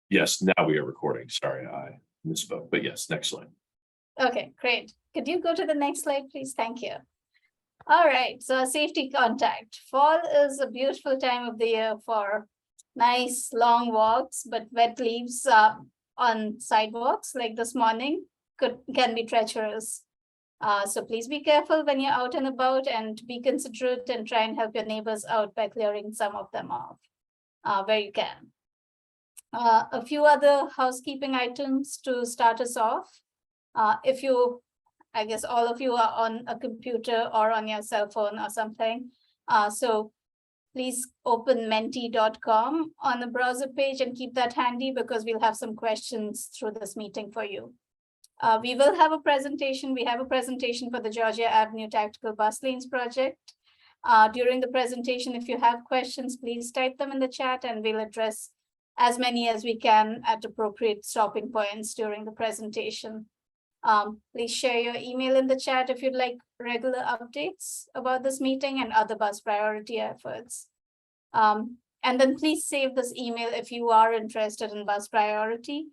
Yes, now we are recording. Sorry, I misspoke, but yes, next slide. Okay, great. Could you go to the next slide, please? Thank you. All right, so safety contact. Fall is a beautiful time of the year for nice long walks, but wet leaves on sidewalks like this morning can be treacherous. So please be careful when you're out and about, and be considerate and try and help your neighbors out by clearing some of them off where you can. A few other housekeeping items to start us off. If you, I guess all of you are on a computer or on your cell phone or something. So please open menti.com on the browser page and keep that handy, because we'll have some questions through this meeting for you. We will have a presentation. We have a presentation for the Georgia Avenue Tactical Bus Lanes project. During the presentation, if you have questions, please type them in the chat and we'll address as many as we can at appropriate stopping points during the presentation. Please share your email in the chat if you'd like regular updates about this meeting and other bus priority efforts. And then please save this email if you are interested in bus priority.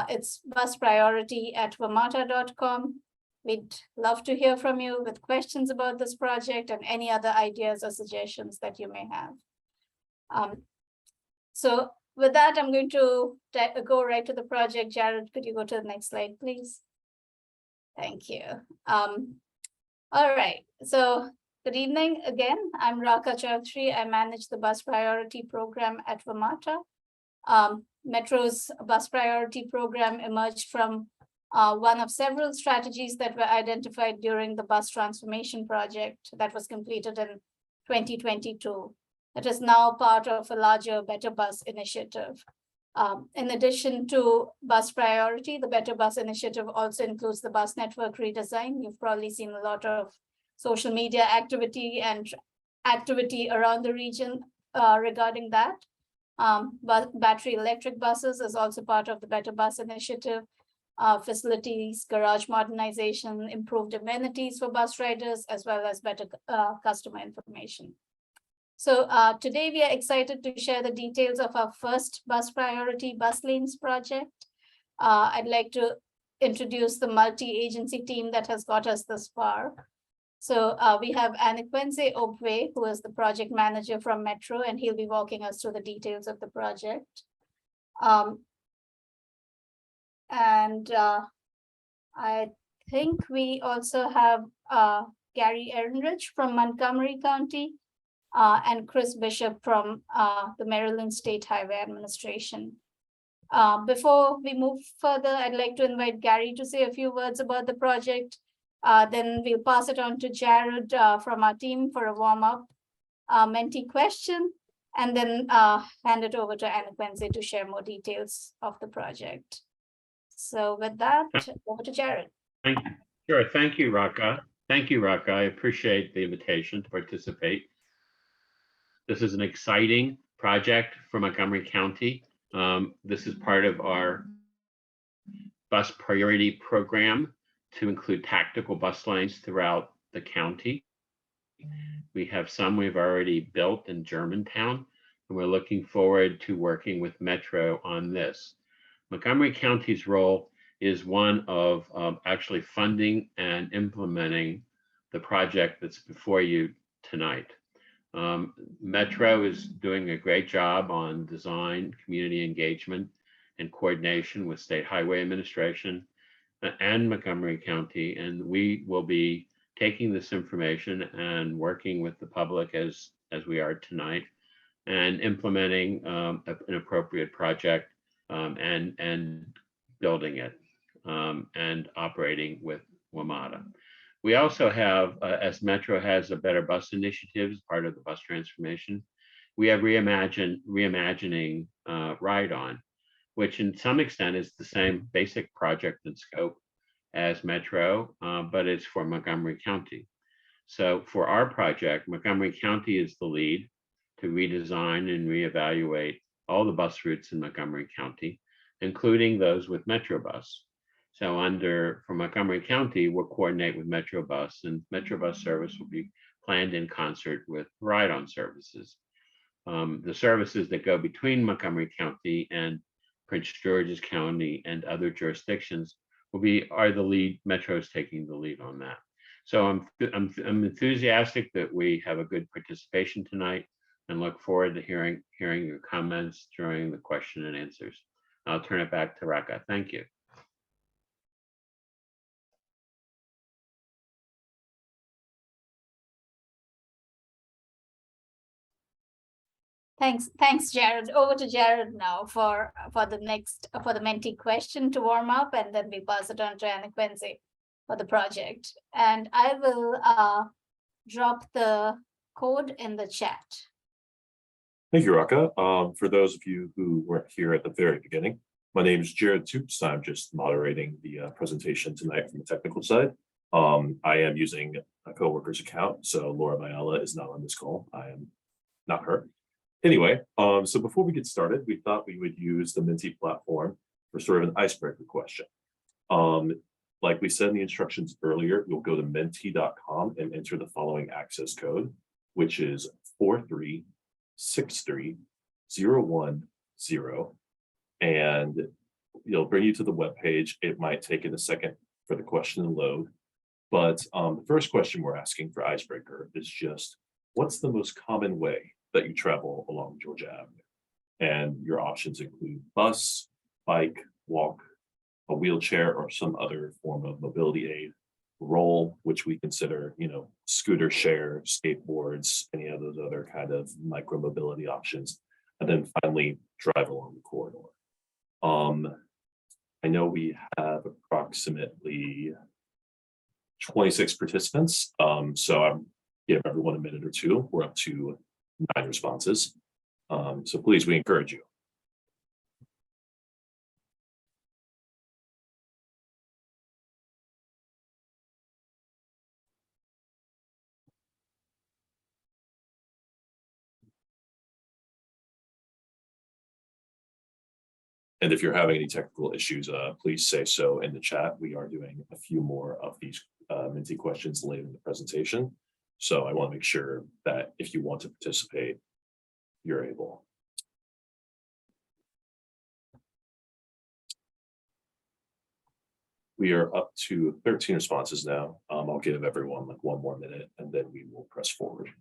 It's buspriority@wamata.com. We'd love to hear from you with questions about this project and any other ideas or suggestions that you may have. So with that, I'm going to go right to the project. Jared, could you go to the next slide, please? Thank you. All right, so good evening again. I'm Raka Chaudhary. I manage the bus priority program at WMATA. Metro's bus priority program emerged from one of several strategies that were identified during the bus transformation project that was completed in 2022. It is now part of a larger Better Bus initiative. In addition to bus priority, the Better Bus initiative also includes the bus network redesign. You've probably seen a lot of social media activity and activity around the region regarding that. But battery electric buses is also part of the Better Bus initiative. Facilities, garage modernization, improved amenities for bus riders, as well as better customer information. So today we are excited to share the details of our first bus priority bus lanes project. I'd like to introduce the multi-agency team that has got us this far. So we have Anekwenze Obwe, who is the project manager from Metro, and he'll be walking us through the details of the project. I think we also have Gary Ehrenrich from Montgomery County, and Chris Bishop from the Maryland State Highway Administration. Before we move further, I'd like to invite Gary to say a few words about the project. Then we'll pass it on to Jared from our team for a warm-up Menti question, and then hand it over to Anekwenze to share more details of the project. So with that, over to Jared. Thank you. Sure. Thank you, Raka. Thank you, Raka. I appreciate the invitation to participate. This is an exciting project for Montgomery County. This is part of our bus priority program to include tactical bus lanes throughout the county. We have some we've already built in Germantown, and we're looking forward to working with Metro on this. Montgomery County's role is one of actually funding and implementing the project that's before you tonight. Metro is doing a great job on design, community engagement, and coordination with State Highway Administration and Montgomery County, and we will be taking this information and working with the public as we are tonight, and implementing an appropriate project and building it and operating with WMATA. We also have, as Metro has a Better Bus initiative as part of the bus transformation, we have reimagining Ride On, which in some extent is the same basic project and scope as Metro, but it's for Montgomery County. So for our project, Montgomery County is the lead to redesign and reevaluate all the bus routes in Montgomery County, including those with Metrobus. So for Montgomery County, we'll coordinate with Metrobus, and Metrobus service will be planned in concert with ride-on services. The services that go between Montgomery County and Prince George's County, and other jurisdictions are the lead. Metro is taking the lead on that. So I'm enthusiastic that we have a good participation tonight, and look forward to hearing your comments during the question and answers. I'll turn it back to Raka. Thank you. Thanks, Jared. Over to Jared now for the Menti question to warm up, and then we pass it on to Anna Quincy for the project. And I will drop the code in the chat. Thank you, Raka. For those of you who weren't here at the very beginning, my name is Jared Toops. I'm just moderating the presentation tonight from the technical side. I am using a coworker's account, so Laura Viala is not on this call. I am not her. Anyway, so before we get started, we thought we would use the Menti platform for sort of an icebreaker question. Like we said in the instructions earlier, you'll go to menti.com and enter the following access code, which is 4363010, and it'll bring you to the web page. It might take it a second for the question to load, but the first question we're asking for icebreaker is just, what's the most common way that you travel along Georgia Avenue? And your options include bus, bike, walk, a wheelchair, or some other form of mobility aid, roll, which we consider, scooter share, skateboards, any of those other kind of micro mobility options, and then finally drive along the corridor. I know we have approximately 26 participants, so I'm give everyone a minute or two. We're up to 9 responses. So please, we encourage you. And if you're having any technical issues, please say so in the chat. We are doing a few more of these Menti questions later in the presentation. So I want to make sure that if you want to participate, you're able. We are up to 13 responses now. I'll give everyone like 1 more minute, and then we will press forward.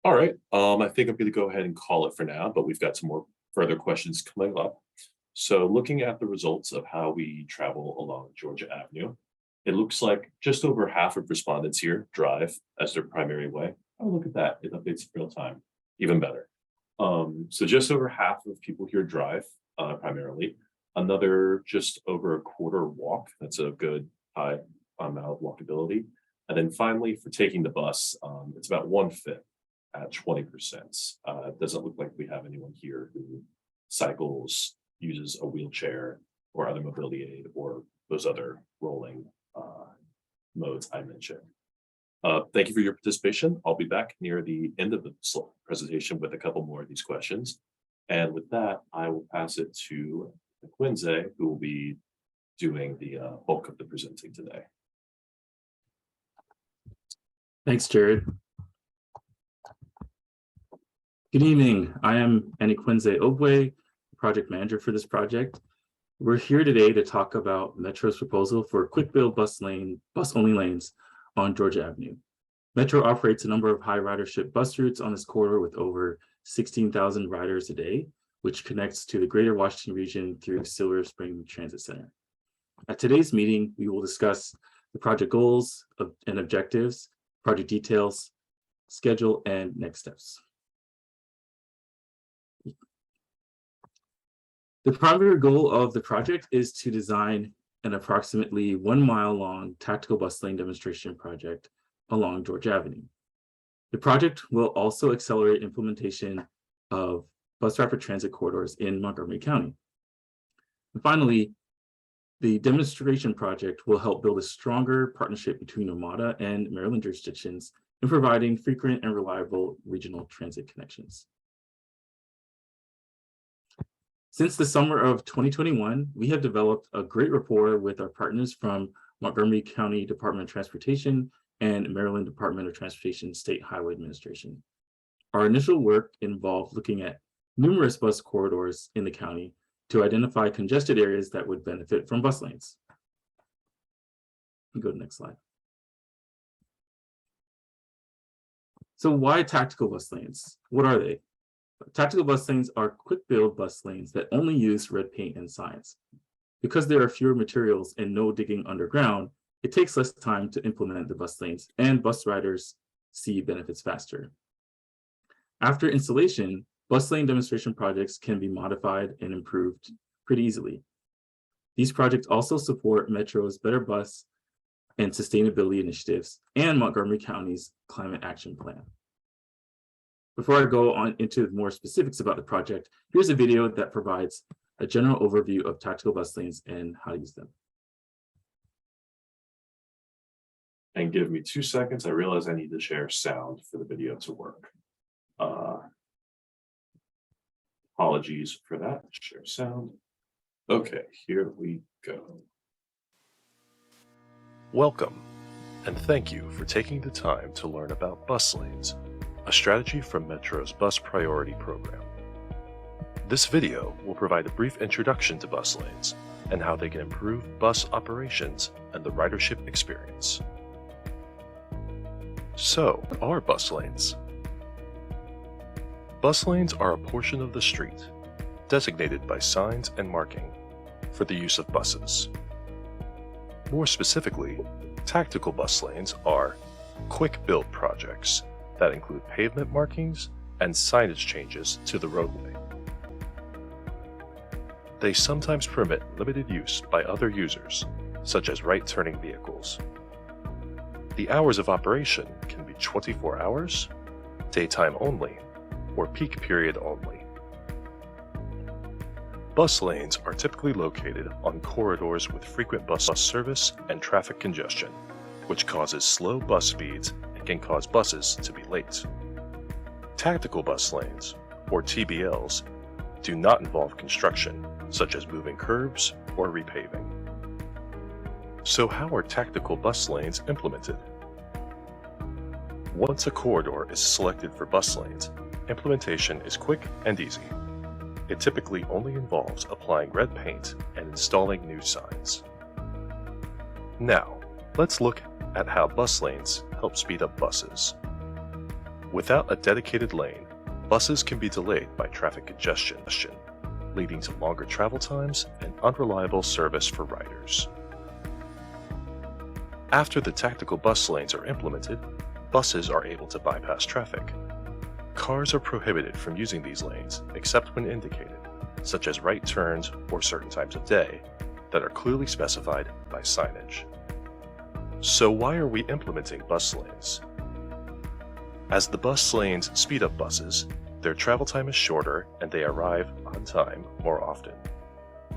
All right, I think I'm going to go ahead and call it for now, but we've got some more further questions coming up. So looking at the results of how we travel along Georgia Avenue, it looks like just over half of respondents here drive as their primary way. Oh, look at that, it updates in real time, even better. So just over half of people here drive primarily. Another just over a quarter walk. That's a good high amount of walkability. And then finally, for taking the bus, it's about 1/5 at 20%. It doesn't look like we have anyone here who cycles, uses a wheelchair or other mobility aid or those other rolling modes I mentioned. Thank you for your participation. I'll be back near the end of the presentation with a couple more of these questions. And with that, I will pass it to Quincy, who will be doing the bulk of the presenting today. Thanks, Jared. Good evening. I am Aniquinze Obwe, project manager for this project. We're here today to talk about Metro's proposal for quick build bus-only lanes on Georgia Avenue. Metro operates a number of high ridership bus routes on this corridor with over 16,000 riders a day, which connects to the greater Washington region through Silver Spring Transit Center. At today's meeting, we will discuss the project goals and objectives, project details, schedule, and next steps. The primary goal of the project is to design an approximately 1 mile long tactical bus lane demonstration project along Georgia Avenue. The project will also accelerate implementation of bus rapid transit corridors in Montgomery County. And finally, The demonstration project will help build a stronger partnership between WMATA and Maryland jurisdictions in providing frequent and reliable regional transit connections. Since the summer of 2021, we have developed a great rapport with our partners from Montgomery County Department of Transportation and Maryland Department of Transportation State Highway Administration. Our initial work involved looking at numerous bus corridors in the county to identify congested areas that would benefit from bus lanes. Go to the next slide. So why tactical bus lanes? What are they? Tactical bus lanes are quick build bus lanes that only use red paint and signs. Because there are fewer materials and no digging underground, it takes less time to implement the bus lanes and bus riders see benefits faster. After installation, bus lane demonstration projects can be modified and improved pretty easily. These projects also support Metro's Better Bus and sustainability initiatives and Montgomery County's climate action plan. Before I go on into more specifics about the project, here's a video that provides a general overview of tactical bus lanes and how to use them. And give me 2 seconds. I realize I need to share sound for the video to work. Apologies for that. Share sound. Okay, here we go. Welcome, and thank you for taking the time to learn about bus lanes, a strategy from Metro's Bus Priority Program. This video will provide a brief introduction to bus lanes and how they can improve bus operations and the ridership experience. So, what are bus lanes? Bus lanes are a portion of the street, designated by signs and marking, for the use of buses. More specifically, tactical bus lanes are quick build projects that include pavement markings and signage changes to the roadway. They sometimes permit limited use by other users, such as right-turning vehicles. The hours of operation can be 24 hours, daytime only, or peak period only. Bus lanes are typically located on corridors with frequent bus service and traffic congestion, which causes slow bus speeds and can cause buses to be late. Tactical bus lanes, or TBLs, do not involve construction, such as moving curbs or repaving. So how are tactical bus lanes implemented? Once a corridor is selected for bus lanes, implementation is quick and easy. It typically only involves applying red paint and installing new signs. Now, let's look at how bus lanes help speed up buses. Without a dedicated lane, buses can be delayed by traffic congestion, leading to longer travel times and unreliable service for riders. After the tactical bus lanes are implemented, buses are able to bypass traffic. Cars are prohibited from using these lanes except when indicated, such as right turns or certain times of day that are clearly specified by signage. So why are we implementing bus lanes? As the bus lanes speed up buses, their travel time is shorter and they arrive on time more often.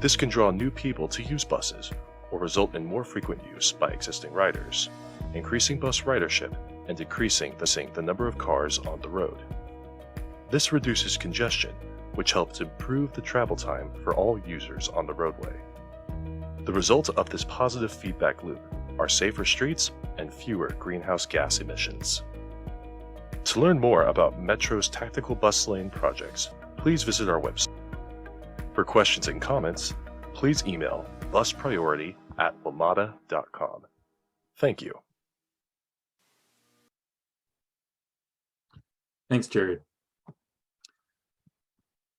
This can draw new people to use buses or result in more frequent use by existing riders, increasing bus ridership and decreasing the number of cars on the road. This reduces congestion, which helps improve the travel time for all users on the roadway. The result of this positive feedback loop are safer streets and fewer greenhouse gas emissions. To learn more about Metro's tactical bus lane projects, please visit our website. For questions and comments, please email buspriority@wmata.com. Thank you. Thanks, Jared.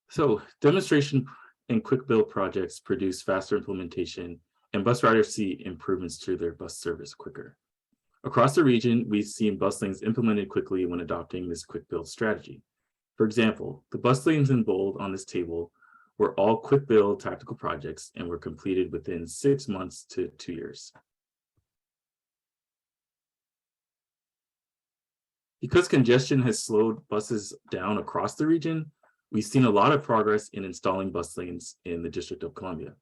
So demonstration and quick build projects produce faster implementation and bus riders see improvements to their bus service quicker. Across the region, we've seen bus lanes implemented quickly when adopting this quick build strategy. For example, the bus lanes in bold on this table were all quick build tactical projects and were completed within 6 months to 2 years. Because congestion has slowed buses down across the region, we've seen a lot of progress in installing bus lanes in the District of Columbia.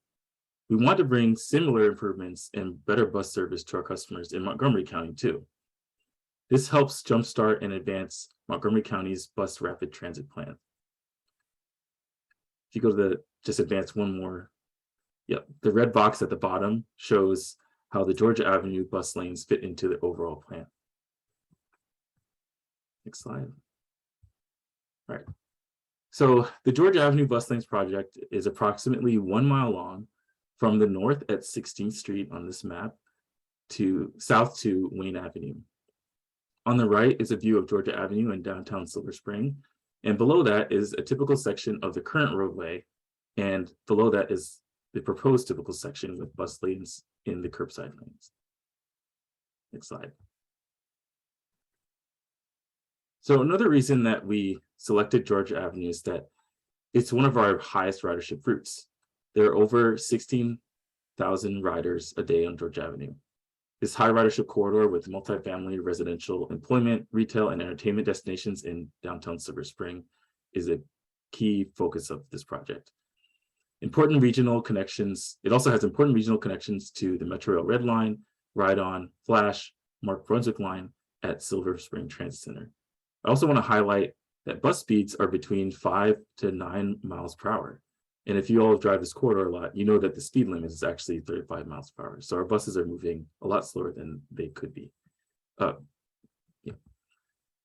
We want to bring similar improvements and better bus service to our customers in Montgomery County too. This helps jumpstart and advance Montgomery County's bus rapid transit plan. If you go to just advance one more, yep, the red box at the bottom shows how the Georgia Avenue bus lanes fit into the overall plan. Next slide. All right. So the Georgia Avenue bus lanes project is approximately 1 mile long from the north at 16th Street on this map to south to Wayne Avenue. On the right is a view of Georgia Avenue in downtown Silver Spring. And below that is a typical section of the current roadway. And below that is the proposed typical section with bus lanes in the curbside lanes. Next slide. So another reason that we selected Georgia Avenue is that it's one of our highest ridership routes. There are over 16,000 riders a day on Georgia Avenue. This high ridership corridor with multifamily, residential, employment, retail, and entertainment destinations in downtown Silver Spring is a key focus of this project. Important regional connections. It also has important regional connections to the Metro Rail Red Line, Ride-On, Flash, Mark Brunswick Line at Silver Spring Transit Center. I also want to highlight that bus speeds are between 5 to 9 miles per hour. And if you all drive this corridor a lot, you know that the speed limit is actually 35 miles per hour. So our buses are moving a lot slower than they could be.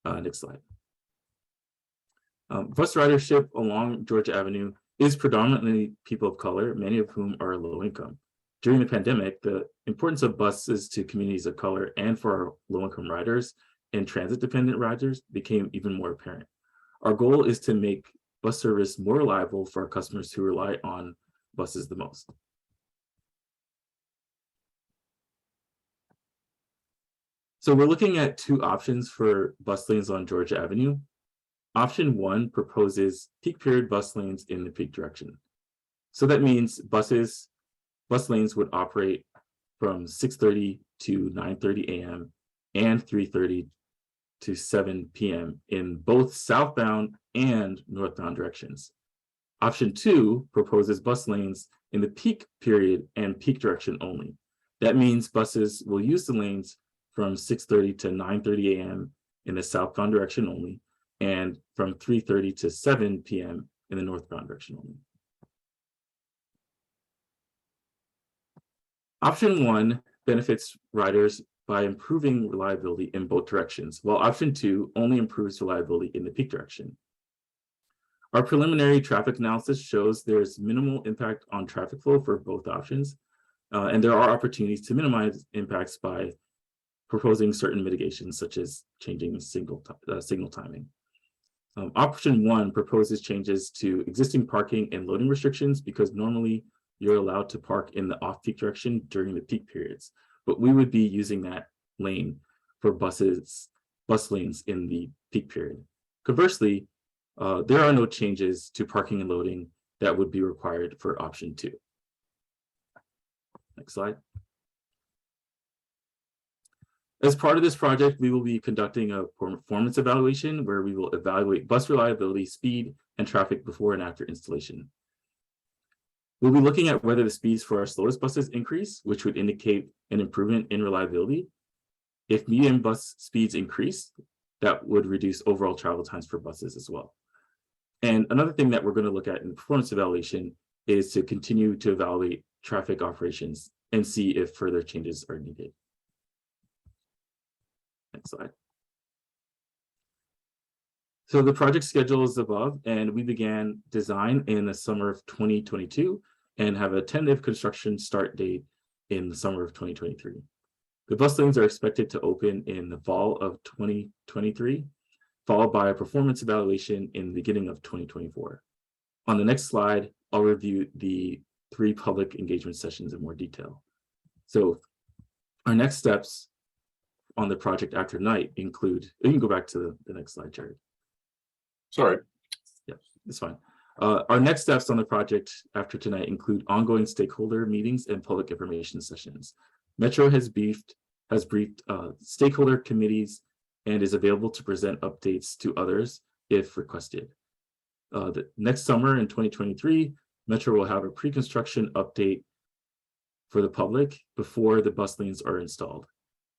Next slide. Bus ridership along Georgia Avenue is predominantly people of color, many of whom are low income. During the pandemic, the importance of buses to communities of color and for our low income riders and transit dependent riders became even more apparent. Our goal is to make bus service more reliable for our customers who rely on buses the most. So we're looking at 2 options for bus lanes on Georgia Avenue. Option 1 proposes peak period bus lanes in the peak direction. So that means bus lanes would operate from 6:30 to 9:30 a.m. and 3:30 to 7 p.m. in both southbound and northbound directions. Option 2 proposes bus lanes in the peak period and peak direction only. That means buses will use the lanes from 6:30 to 9:30 a.m. in the southbound direction only, and from 3:30 to 7 p.m. in the northbound direction only. Option 1 benefits riders by improving reliability in both directions, while option 2 only improves reliability in the peak direction. Our preliminary traffic analysis shows there's minimal impact on traffic flow for both options, and there are opportunities to minimize impacts by proposing certain mitigations, such as changing signal timing. Option 1 proposes changes to existing parking and loading restrictions because normally you're allowed to park in the off-peak direction during the peak periods, but we would be using that lane for bus lanes in the peak period. Conversely, there are no changes to parking and loading that would be required for option 2. Next slide. As part of this project, we will be conducting a performance evaluation where we will evaluate bus reliability, speed, and traffic before and after installation. We'll be looking at whether the speeds for our slowest buses increase, which would indicate an improvement in reliability. If medium bus speeds increase, that would reduce overall travel times for buses as well. And another thing that we're going to look at in the performance evaluation is to continue to evaluate traffic operations and see if further changes are needed. Next slide. So the project schedule is above, and we began design in the summer of 2022 and have a tentative construction start date in the summer of 2023. The bus lanes are expected to open in the fall of 2023, followed by a performance evaluation in the beginning of 2024. On the next slide, I'll review the 3 public engagement sessions in more detail. So our next steps on the project after tonight include, you can go back to the next slide, Jared. Sorry. Yeah, it's fine. Our next steps on the project after tonight include ongoing stakeholder meetings and public information sessions. Metro has briefed stakeholder committees and is available to present updates to others if requested. The next summer in 2023, Metro will have a pre-construction update for the public before the bus lanes are installed.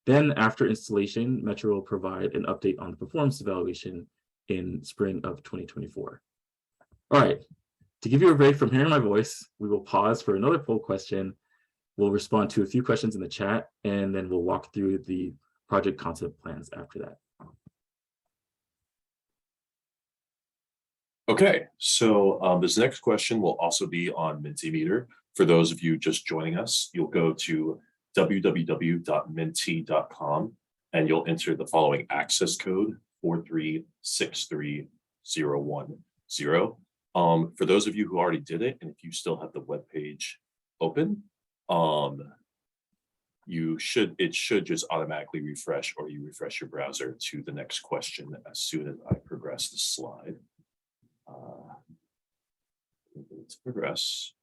Then after installation, Metro will provide an update on the performance evaluation in spring of 2024. All right, to give you a break from hearing my voice, we will pause for another poll question. We'll respond to a few questions in the chat, and then we'll walk through the project concept plans after that. Okay, so this next question will also be on Mentimeter. For those of you just joining us, you'll go to www.menti.com and you'll enter the following access code 4363010. For those of you who already did it, and if you still have the web page open, it should just automatically refresh, or you refresh your browser to the next question as soon as I progress the slide. Let's progress.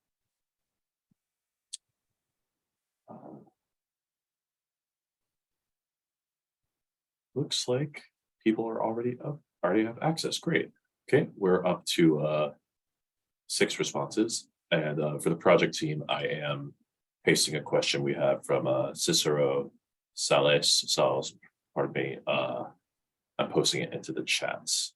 Looks like people are already have access. Great. Okay, we're up to 6 responses, and for the project team, I am pasting a question we have from Cicero Sales. Pardon me. I'm posting it into the chats.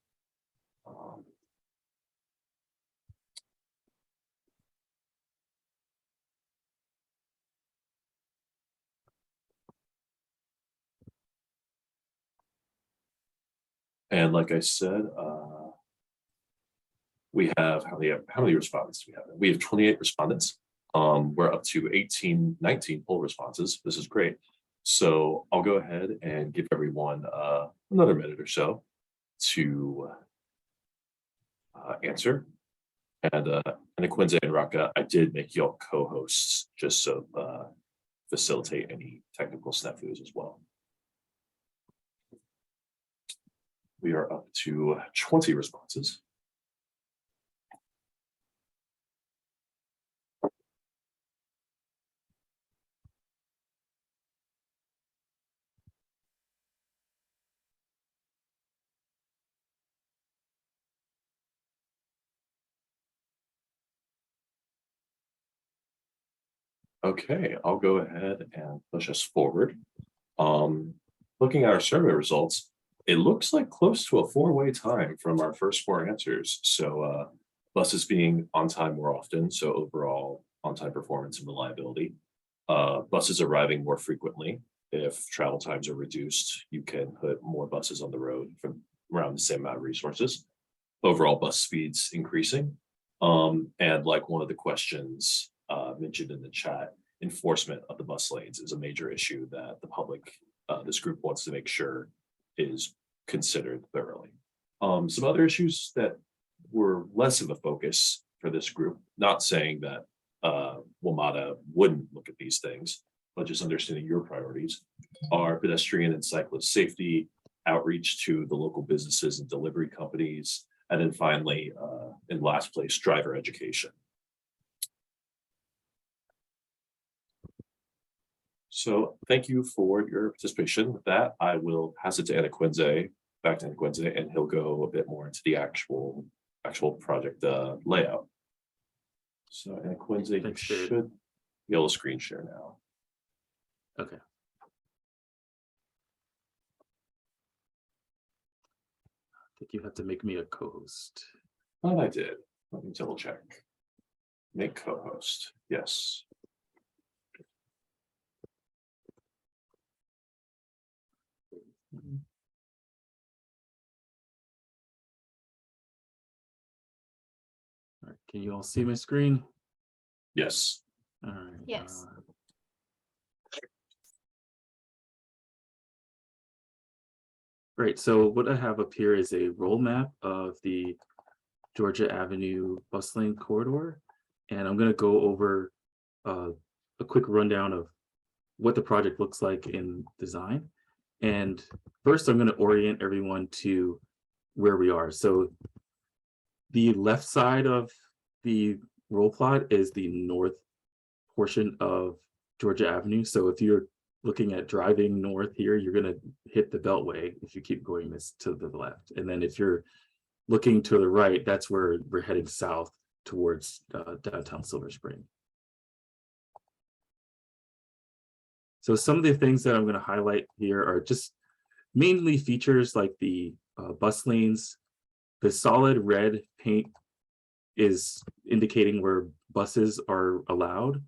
And like I said, we have how many respondents do we have? We have 28 respondents. We're up to 19 poll responses. This is great. So I'll go ahead and give everyone another minute or so to answer. And Quinze and Raka, I did make y'all co-hosts just so facilitate any technical snafus as well. We are up to 20 responses. Okay, I'll go ahead and push us forward. Looking at our survey results, it looks like close to a 4-way tie from our first 4 answers. So buses being on time more often, so overall on-time performance and reliability. Buses arriving more frequently. If travel times are reduced, you can put more buses on the road from around the same amount of resources. Overall bus speeds increasing. And like one of the questions mentioned in the chat, enforcement of the bus lanes is a major issue that the public, this group wants to make sure is considered thoroughly. Some other issues that were less of a focus for this group, not saying that WMATA wouldn't look at these things, but just understanding your priorities, are pedestrian and cyclist safety, outreach to the local businesses and delivery companies, and then finally, in last place, driver education. So thank you for your participation. With that, I will pass it to back to Quinze, and he'll go a bit more into the actual project layout. So Quinze, you should be able to screen share now. Okay. I think you have to make me a co-host. Oh, I did. Let me double check. Make co-host. Yes. All right, can you all see my screen? Yes. All right. Yes. Great. So what I have up here is a roll map of the Georgia Avenue bus lane corridor, and I'm going to go over a quick rundown of what the project looks like in design. And first, I'm going to orient everyone to where we are. So the left side of the roll plot is the north portion of Georgia Avenue. So if you're looking at driving north here, you're going to hit the Beltway if you keep going this to the left. And then if you're looking to the right, that's where we're heading south towards downtown Silver Spring. So some of the things that I'm going to highlight here are just mainly features like the bus lanes. The solid red paint is indicating where buses are allowed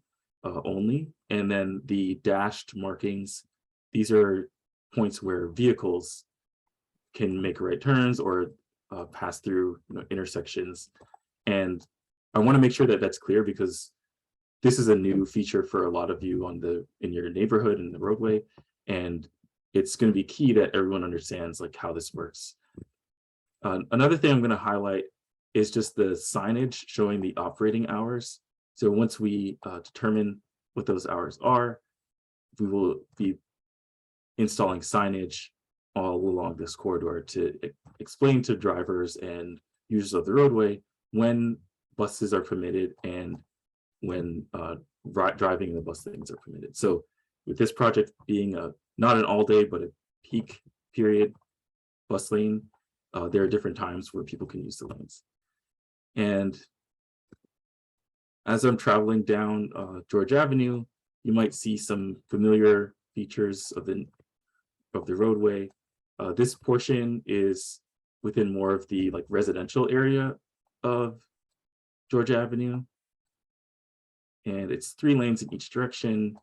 only. And then the dashed markings, these are points where vehicles can make right turns or pass through intersections. And I want to make sure that that's clear because this is a new feature for a lot of you in your neighborhood and the roadway. And it's going to be key that everyone understands like how this works. Another thing I'm going to highlight is just the signage showing the operating hours. So once we determine what those hours are, we will be installing signage all along this corridor to explain to drivers and users of the roadway when buses are permitted and when driving the bus lanes are permitted. So with this project being not an all day, but a peak period bus lane, there are different times where people can use the lanes. And as I'm traveling down George Avenue, you might see some familiar features of the roadway. This portion is within more of the like residential area of George Avenue. And it's 3 lanes in each direction.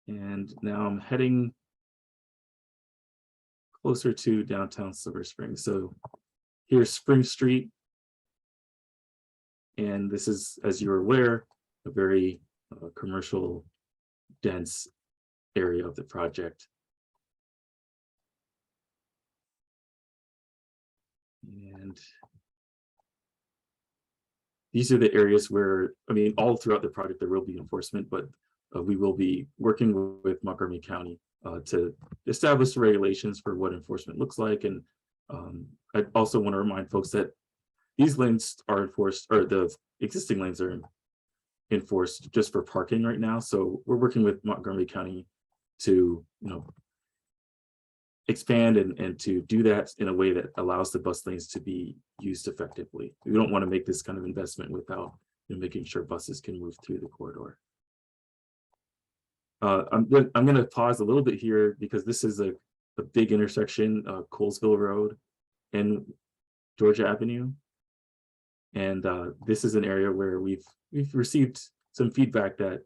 And now I'm heading closer to downtown Silver Spring. So here's Spring Street. And this is, as you're aware, a very commercial dense area of the project. And these are the areas where, I mean, all throughout the project, there will be enforcement, but we will be working with Montgomery County to establish the regulations for what enforcement looks like. And I also want to remind folks that these lanes are enforced, or the existing lanes are enforced just for parking right now. So we're working with Montgomery County to, expand and to do that in a way that allows the bus lanes to be used effectively. We don't want to make this kind of investment without making sure buses can move through the corridor. I'm going to pause a little bit here because this is a big intersection, Colesville Road and Georgia Avenue. And this is an area where we've received some feedback that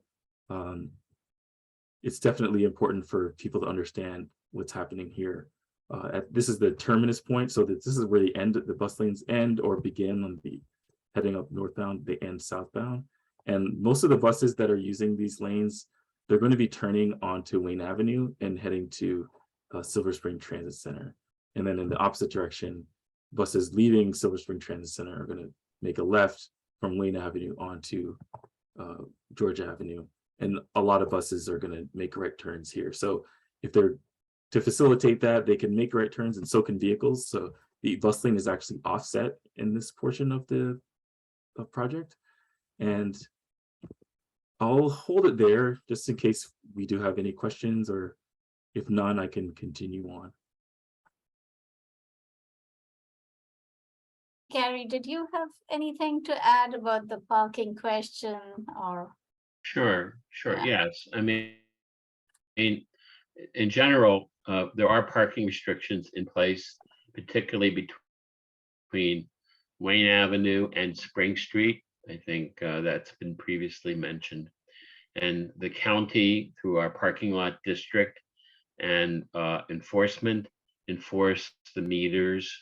it's definitely important for people to understand what's happening here. This is the terminus point, so that this is where the bus lanes end or begin on the heading up northbound, they end southbound. And most of the buses that are using these lanes, they're going to be turning onto Wayne Avenue and heading to Silver Spring Transit Center. And then in the opposite direction, buses leaving Silver Spring Transit Center are going to make a left from Wayne Avenue onto George Avenue. And a lot of buses are going to make right turns here. So if they're to facilitate that, they can make right turns and so can vehicles. So the bus lane is actually offset in this portion of the project. And I'll hold it there just in case we do have any questions, or if none, I can continue on. Gary, did you have anything to add about the parking question or? Sure, Yeah. yes. I mean, in general, there are parking restrictions in place, particularly between Wayne Avenue and Spring Street. I think that's been previously mentioned. And the county, through our parking lot district and enforcement, enforce the meters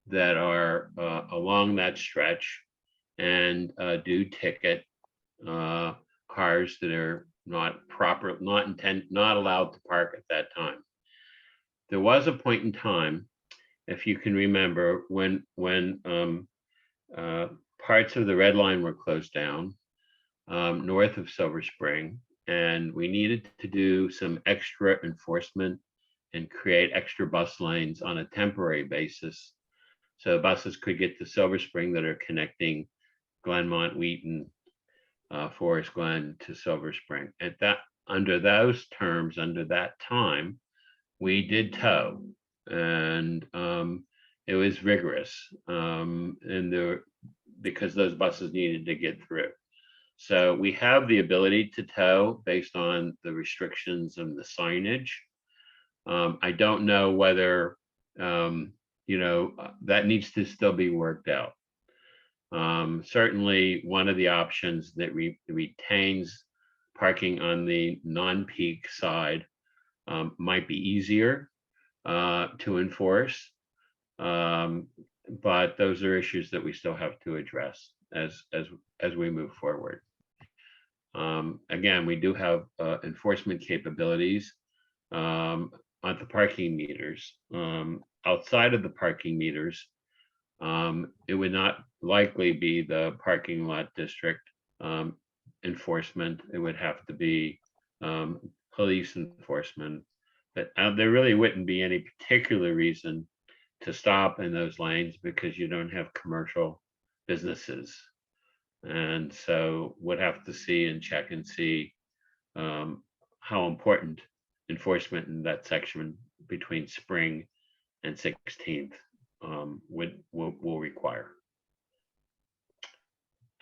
that are along that stretch and do ticket cars that are not allowed to park at that time. There was a point in time, if you can remember, when parts of the Red Line were closed down north of Silver Spring, and we needed to do some extra enforcement and create extra bus lanes on a temporary basis, so buses could get to Silver Spring that are connecting Glenmont, Wheaton, Forest Glen to Silver Spring. Under those terms, under that time, we did tow, and it was vigorous, because those buses needed to get through. So we have the ability to tow based on the restrictions and the signage. I don't know whether, that needs to still be worked out. Certainly, one of the options that retains parking on the non-peak side might be easier to enforce. But those are issues that we still have to address as we move forward. Again, we do have enforcement capabilities on the parking meters. Outside of the parking meters, it would not likely be the parking lot district enforcement. It would have to be police enforcement. But there really wouldn't be any particular reason to stop in those lanes because you don't have commercial businesses. And so would have to see and check and see how important enforcement in that section between Spring and 16th will require.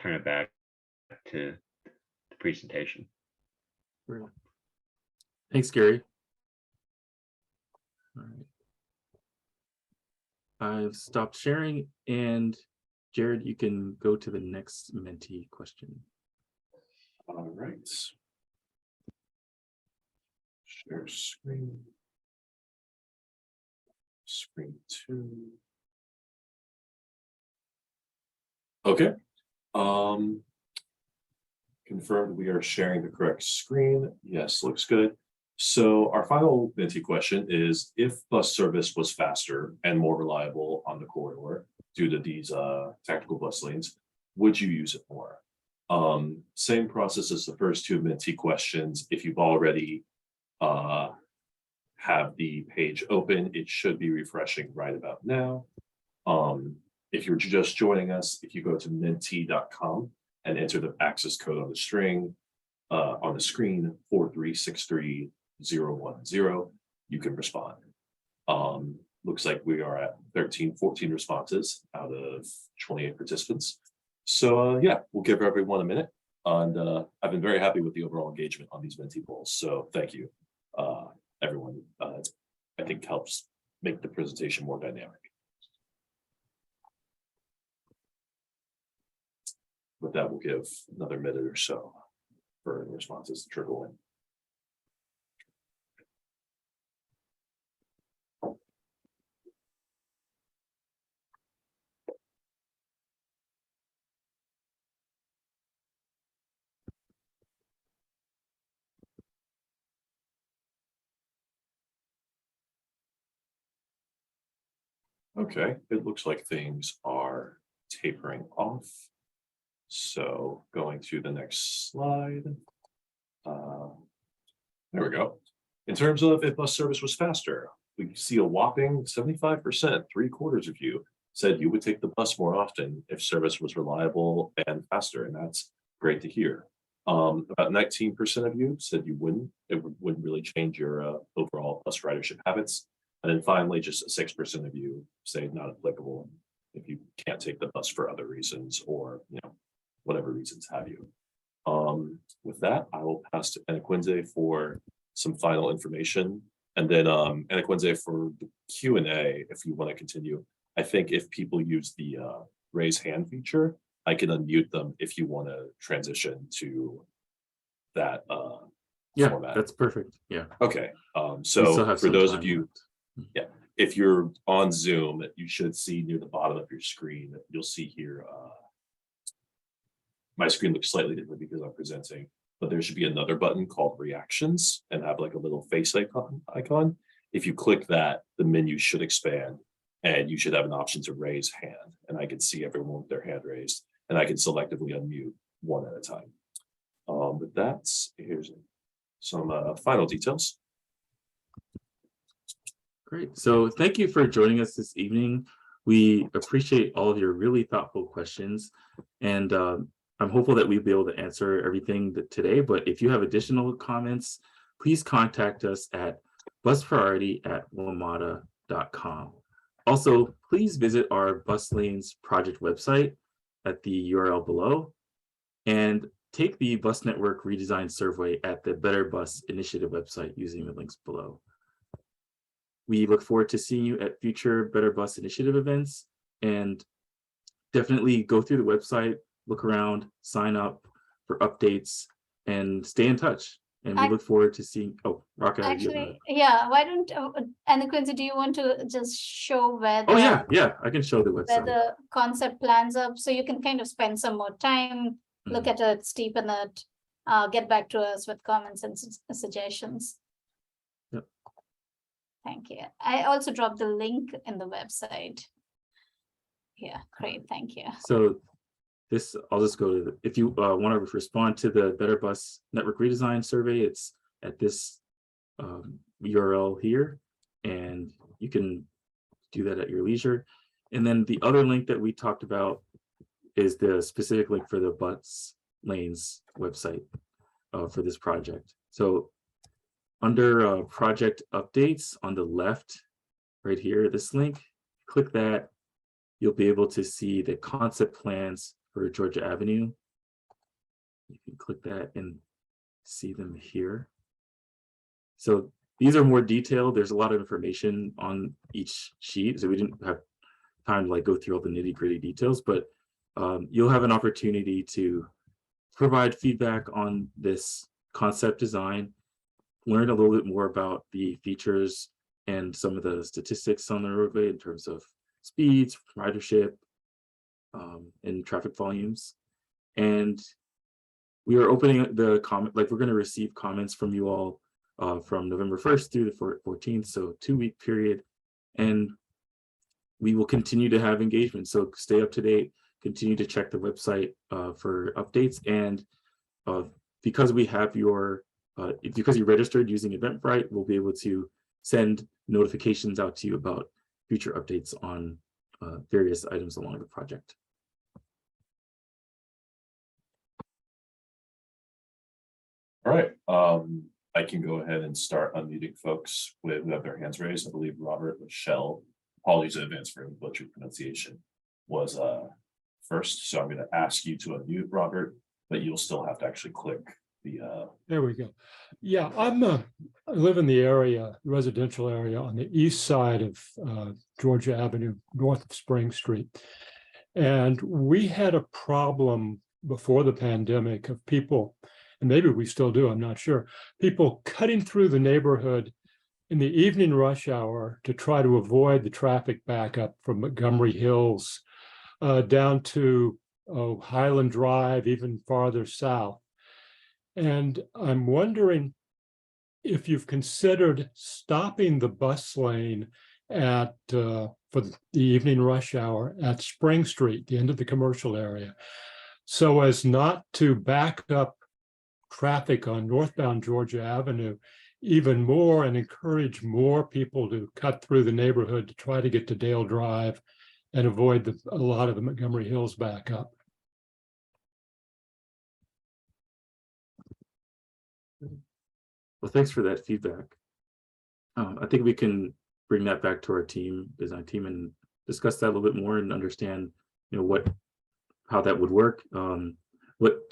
Turn it back to the presentation. Thanks, Gary. All right. I've stopped sharing, and Jared, you can go to the next Menti question. All right. Share screen. Screen 2. Okay. Confirmed we are sharing the correct screen. Yes, looks good. So our final Menti question is, if bus service was faster and more reliable on the corridor due to these tactical bus lanes, would you use it more? Same process as the first two Menti questions. If you've already have the page open, it should be refreshing right about now. If you're just joining us, if you go to menti.com and enter the access code on the string on the screen 4363010, you can respond. Looks like we are at 14 responses out of 28 participants. So yeah, we'll give everyone a minute. And I've been very happy with the overall engagement on these Menti polls. So thank you, everyone. I think helps make the presentation more dynamic. With that, we'll give another minute or so for responses to trickle in. Okay, it looks like things are tapering off. So going to the next slide. There we go. In terms of if bus service was faster, we see a whopping 75%, 3/4 of you said you would take the bus more often if service was reliable and faster, and that's great to hear. About 19% of you said you wouldn't. It wouldn't really change your overall bus ridership habits. And then finally, just 6% of you say not applicable if you can't take the bus for other reasons or whatever reasons have you. With that, I will pass to Enequinze for some final information. And then Enequinze for the Q&A, if you want to continue. I think if people use the raise hand feature, I can unmute them if you want to transition to that Yeah, format. that's perfect. Yeah. Okay. We still So have for some those time of you, left. yeah, if you're on Zoom, you should see near the bottom of your screen, you'll see here, my screen looks slightly different because I'm presenting, but there should be another button called reactions and have like a little face icon. If you click that, the menu should expand and you should have an option to raise hand, and I can see everyone with their hand raised, and I can selectively unmute one at a time. But here's some final details. Great. So thank you for joining us this evening. We appreciate all of your really thoughtful questions, and I'm hopeful that we'll be able to answer everything today. But if you have additional comments, please contact us at buspriority@wamata.com. Also, please visit our Bus Lanes project website at the URL below. And take the bus network redesign survey at the Better Bus Initiative website using the links below. We look forward to seeing you at future Better Bus Initiative events, and definitely go through the website, look around, sign up for updates, and stay in touch. And we look forward to seeing, oh, Raka. Actually, yeah, why don't, and Quincy, do you want to just show where the, Oh yeah, I can show the where website. the concept plans up, so you can kind of spend some more time, look at it, steepen it, get back to us with comments and suggestions. Yep. Thank you. I also dropped the link in the website. Yeah, great, thank you. So this, I'll just go to, if you want to respond to the Better Bus Network Redesign Survey, it's at this URL here, and you can do that at your leisure. And then the other link that we talked about is the specific link for the bus lanes website for this project. So under project updates on the left, right here, this link, click that, you'll be able to see the concept plans for Georgia Avenue. You can click that and see them here. So these are more detailed. There's a lot of information on each sheet, so we didn't have time to like go through all the nitty-gritty details, but you'll have an opportunity to provide feedback on this concept design, learn a little bit more about the features and some of the statistics on the roadway in terms of speeds, ridership, and traffic volumes. And we are opening the comment, like we're going to receive comments from you all from November 1st through the 14th, so 2-week period. And we will continue to have engagement. So stay up to date, continue to check the website for updates. And because we have your, because you registered using Eventbrite, we'll be able to send notifications out to you about future updates on various items along the project. All right, I can go ahead and start unmuting folks who have their hands raised. I believe Robert Michelle, apologies in advance for butchered pronunciation, was first. So I'm going to ask you to unmute, Robert, but you'll still have to actually click the. There we go. Yeah, I live in the area, residential area on the east side of Georgia Avenue, north of Spring Street. And we had a problem before the pandemic of people, and maybe we still do, I'm not sure, people cutting through the neighborhood in the evening rush hour to try to avoid the traffic backup from Montgomery Hills down to Highland Drive, even farther south. And I'm wondering if you've considered stopping the bus lane at for the evening rush hour at Spring Street, the end of the commercial area, so as not to back up traffic on northbound Georgia Avenue even more and encourage more people to cut through the neighborhood to try to get to Dale Drive and avoid a lot of the Montgomery Hills backup. Well, thanks for that feedback. I think we can bring that back to our design team, and discuss that a little bit more and understand, how that would work.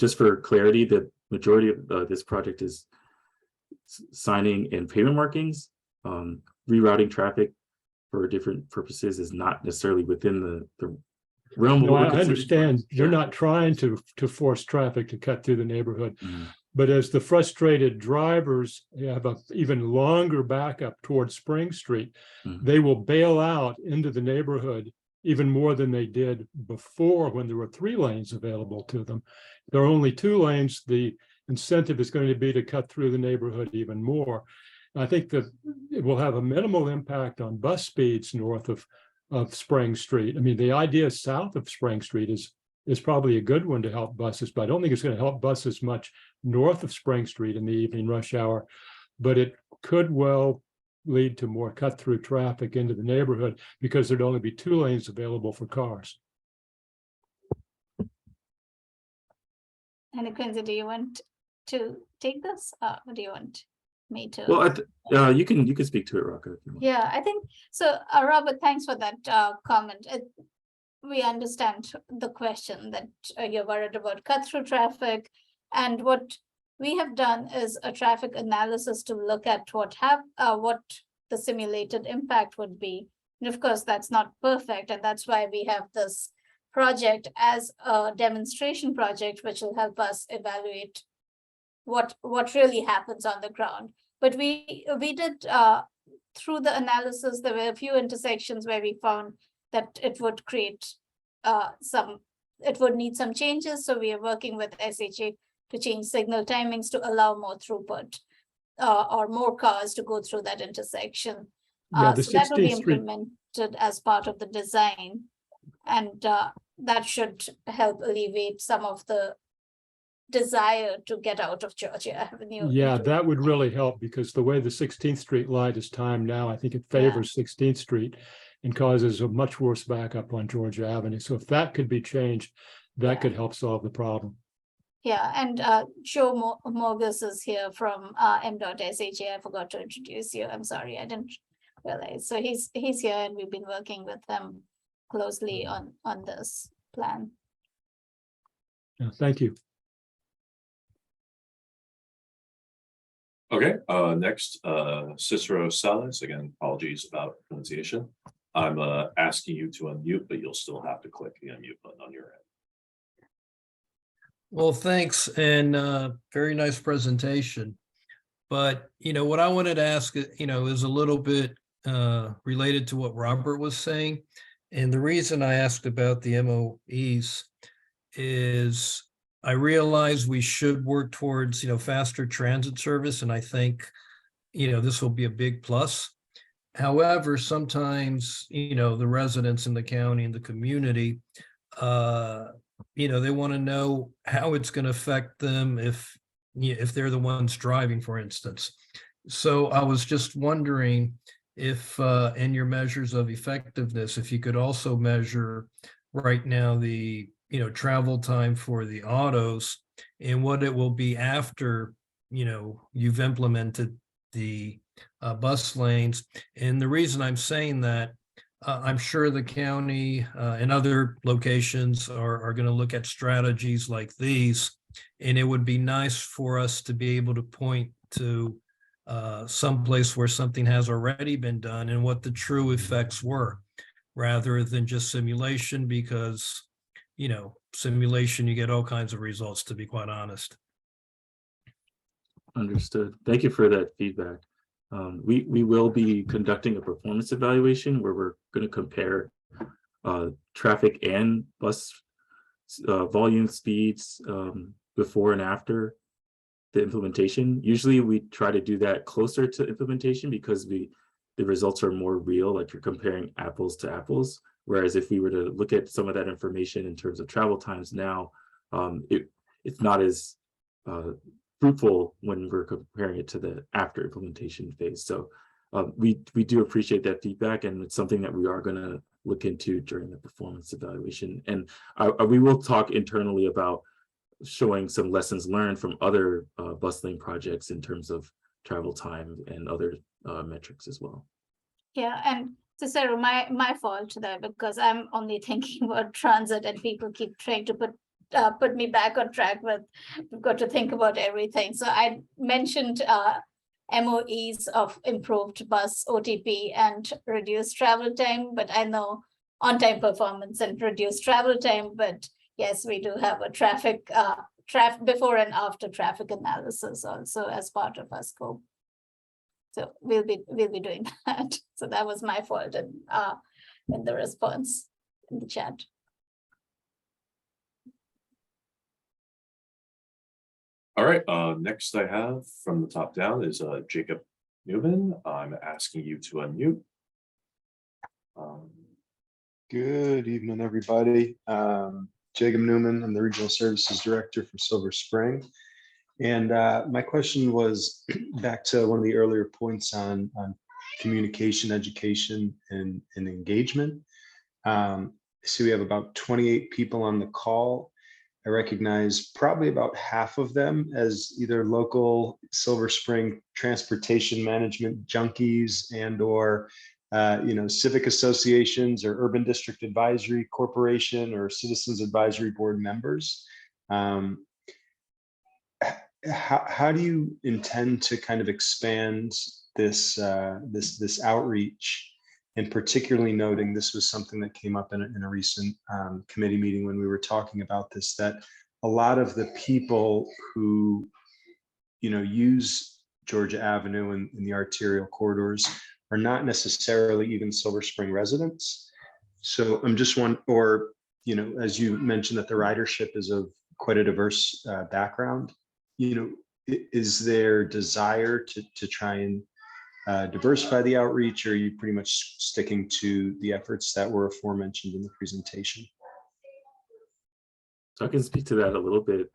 Just for clarity, the majority of this project is signing and pavement markings. Rerouting traffic for different purposes is not necessarily within the realm. No, I understand you're not trying to force traffic to cut through the neighborhood. Mm-hmm. But as the frustrated drivers have an even longer backup towards Spring Street, they will bail out into the neighborhood even more than they did before when there were 3 lanes available to them. There are only 2 lanes. The incentive is going to be to cut through the neighborhood even more. And I think that it will have a minimal impact on bus speeds north of Spring Street. I mean, the idea south of Spring Street is probably a good one to help buses, but I don't think it's going to help buses much north of Spring Street in the evening rush hour, but it could well lead to more cut-through traffic into the neighborhood because there'd only be 2 lanes available for cars. And Quincy, do you want to take this? Or do you want me to? Well, you can speak to it, Raka, if you want. Yeah, I think so. Robert, thanks for that comment. We understand the question that you're worried about cut-through traffic, And what we have done is a traffic analysis to look at what the simulated impact would be. And of course, that's not perfect, and that's why we have this project as a demonstration project, which will help us evaluate what really happens on the ground. But we did through the analysis, there were a few intersections where we found that it would create it would need some changes. So we are working with SHA to change signal timings to allow more throughput or more cars to go through that intersection. Yeah, the So that will be 16th Street, implemented as part of the design. And that should help alleviate some of the desire to get out of Georgia Avenue. yeah, that would really help, because the way the 16th Street light is timed now, I think it favors 16th Street and causes a much worse backup on Georgia Avenue. So if that could be changed, that could help solve the problem. Yeah, and Joe Morgus is here from M.SHA. I forgot to introduce you. I'm sorry, I didn't realize. So he's here, and we've been working with them closely on this plan. Yeah, thank you. Okay, next, Cicero Salas, again, apologies about pronunciation. I'm asking you to unmute, but you'll still have to click the unmute button on your end. Well, thanks, and very nice presentation. But, what I wanted to ask, is a little bit related to what Robert was saying. And the reason I asked about the MOEs is I realize we should work towards, faster transit service. And I think, this will be a big plus. However, sometimes, the residents in the county and the community, they want to know how it's going to affect them if they're the ones driving, for instance. So I was just wondering if in your measures of effectiveness, if you could also measure right now the travel time for the autos and what it will be after you've implemented the bus lanes. And the reason I'm saying that, I'm sure the county and other locations are going to look at strategies like these, and it would be nice for us to be able to point to someplace where something has already been done and what the true effects were, rather than just simulation, because simulation, you get all kinds of results, to be quite honest. Understood. Thank you for that feedback. We will be conducting a performance evaluation where we're going to compare traffic and bus volume speeds before and after the implementation. Usually we try to do that closer to implementation because the results are more real, like you're comparing apples to apples. Whereas if we were to look at some of that information in terms of travel times now, it's not as fruitful when we're comparing it to the after implementation phase. So we do appreciate that feedback, and it's something that we are going to look into during the performance evaluation. And we will talk internally about showing some lessons learned from other bus lane projects in terms of travel time and other metrics as well. Yeah, and so Sarah, my fault there, because I'm only thinking about transit and people keep trying to put me back on track with, we've got to think about everything. So I mentioned MOEs of improved bus OTP and reduced travel time, but I know on-time performance and reduced travel time, but yes, we do have a traffic before and after traffic analysis also as part of our scope. So we'll be doing that. So that was my fault in the response in the chat. All right, next I have from the top down is Jacob Newman. I'm asking you to unmute. Good evening, everybody. Jacob Newman, I'm the Regional Services Director for Silver Spring. And my question was back to one of the earlier points on communication, education, and engagement. So we have about 28 people on the call. I recognize probably about half of them as either local Silver Spring transportation management junkies and or civic associations or urban district advisory corporation or citizens advisory board members. how do you intend to kind of expand this this outreach? And particularly noting this was something that came up in a recent committee meeting when we were talking about this, that a lot of the people who use Georgia Avenue and in the arterial corridors are not necessarily even Silver Spring residents. So I'm just or as you mentioned, that the ridership is of quite a diverse background. Is there desire to try and diversify the outreach, or are you pretty much sticking to the efforts that were aforementioned in the presentation? So I can speak to that a little bit.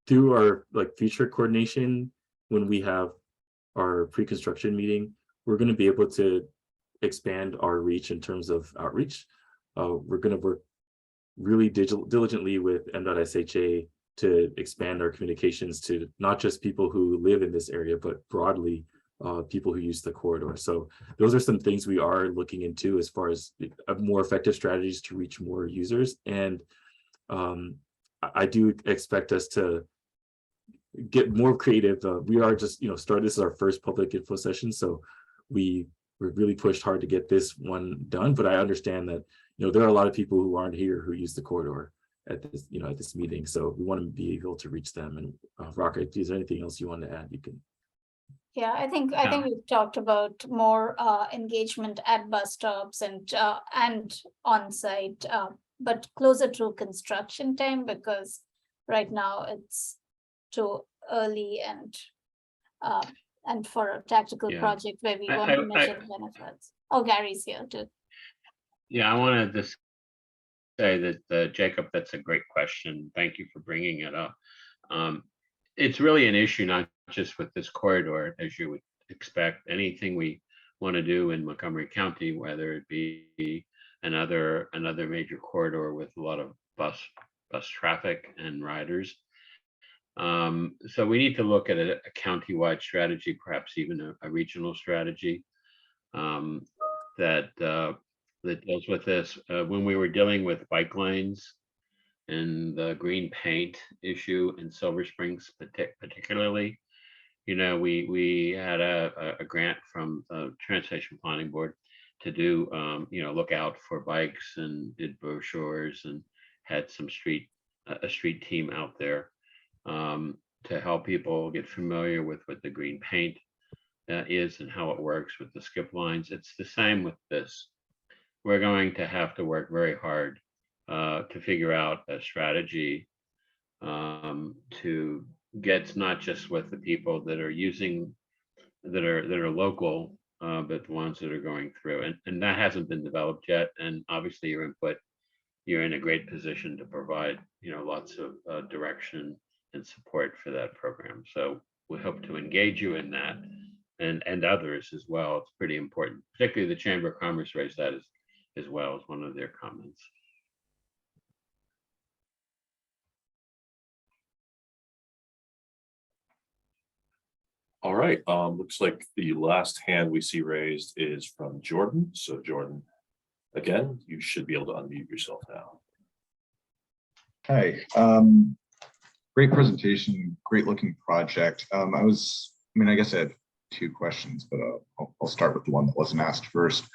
Through our future coordination, when we have our pre-construction meeting, we're going to be able to expand our reach in terms of outreach. We're going to work really diligently with M.SHA to expand our communications to not just people who live in this area, but broadly people who use the corridor. So those are some things we are looking into as far as more effective strategies to reach more users. And I do expect us to get more creative. We are just, this is our first public info session, so we're really pushed hard to get this one done. But I understand that, there are a lot of people who aren't here who use the corridor at this, at this meeting. So we want to be able to reach them. And Raka, is there anything else you want to add? You can. Yeah, I think we've talked about more engagement at bus stops and on site, but closer to construction time, because right now it's too early and for a tactical project where we want to measure the benefits. Oh, Gary's here too. Yeah, I want to just say that Jacob, that's a great question. Thank you for bringing it up. It's really an issue not just with this corridor, as you would expect. Anything we want to do in Montgomery County, whether it be another major corridor with a lot of bus traffic and riders. So we need to look at a county-wide strategy, perhaps even a regional strategy that deals with this. When we were dealing with bike lanes and the green paint issue in Silver Springs, particularly, we had a grant from the Transportation Planning Board to do, look out for bikes, and did brochures and had some a street team out there to help people get familiar with what the green paint is and how it works with the skip lines. It's the same with this. We're going to have to work very hard to figure out a strategy to get not just with the people that are using, that are local, but the ones that are going through. And that hasn't been developed yet. And obviously your input, you're in a great position to provide, lots of direction and support for that program. So we hope to engage you in that, and others as well. It's pretty important. Particularly the Chamber of Commerce raised that as well as one of their comments. All right, looks like the last hand we see raised is from Jordan. So Jordan, again, you should be able to unmute yourself now. Hi, great presentation, great looking project. I guess I had two questions, but I'll start with the one that wasn't asked first.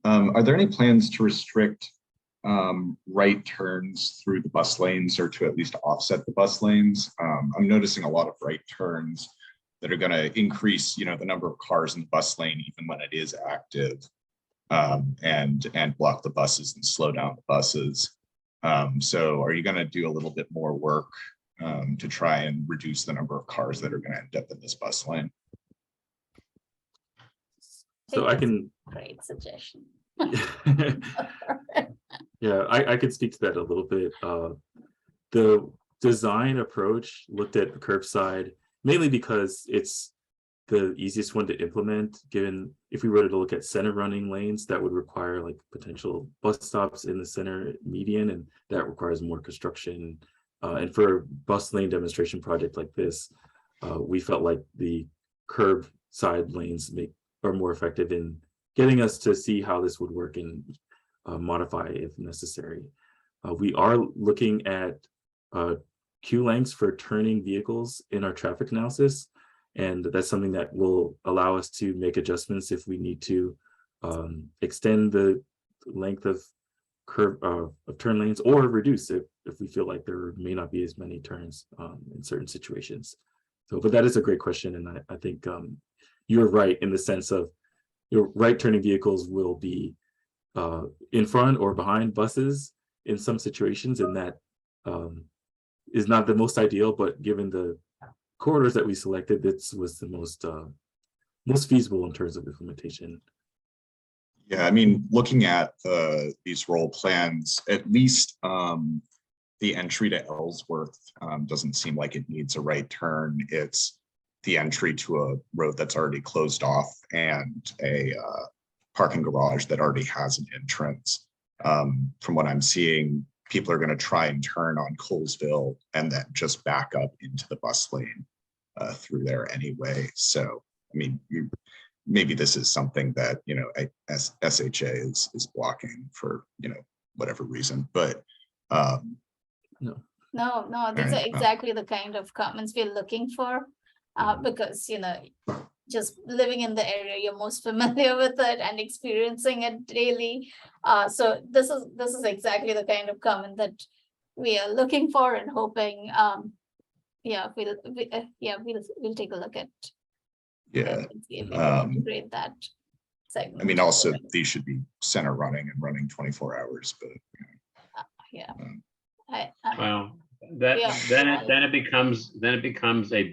Are there any plans to restrict right turns through the bus lanes, or to at least offset the bus lanes? I'm noticing a lot of right turns that are going to increase, the number of cars in the bus lane, even when it is active, and block the buses and slow down the buses. So are you going to do a little bit more work to try and reduce the number of cars that are going to end up in this bus lane? So I can. Great suggestion. Yeah, I could speak to that a little bit. The design approach looked at the curbside mainly because it's the easiest one to implement, given if we were to look at center running lanes, that would require potential bus stops in the center median, and that requires more construction. And for a bus lane demonstration project like this, we felt like the curb side lanes are more effective in getting us to see how this would work and modify if necessary. We are looking at queue lengths for turning vehicles in our traffic analysis. And that's something that will allow us to make adjustments if we need to extend the length of curve of turn lanes, or reduce if we feel like there may not be as many turns in certain situations. So, but that is a great question, and I think you're right in the sense of your right turning vehicles will be in front or behind buses in some situations, and that is not the most ideal, but given the corridors that we selected, this was the most feasible in terms of implementation. Yeah, I mean, looking at these role plans, at least the entry to Ellsworth doesn't seem like it needs a right turn. It's the entry to a road that's already closed off and a parking garage that already has an entrance. From what I'm seeing, people are going to try and turn on Colesville and then just back up into the bus lane through there anyway. So, I mean, maybe this is something that, you know, SHA is blocking for, you know, whatever reason, but No, these are exactly the kind of comments we're looking for, because, you know, just living in the area, you're most familiar with it and experiencing it daily. So this is exactly the kind of comment that we are looking for and hoping, we'll take a look at. yeah. Integrate that segment. I mean, also these should be center running and running 24 hours, but yeah. Well, then it becomes a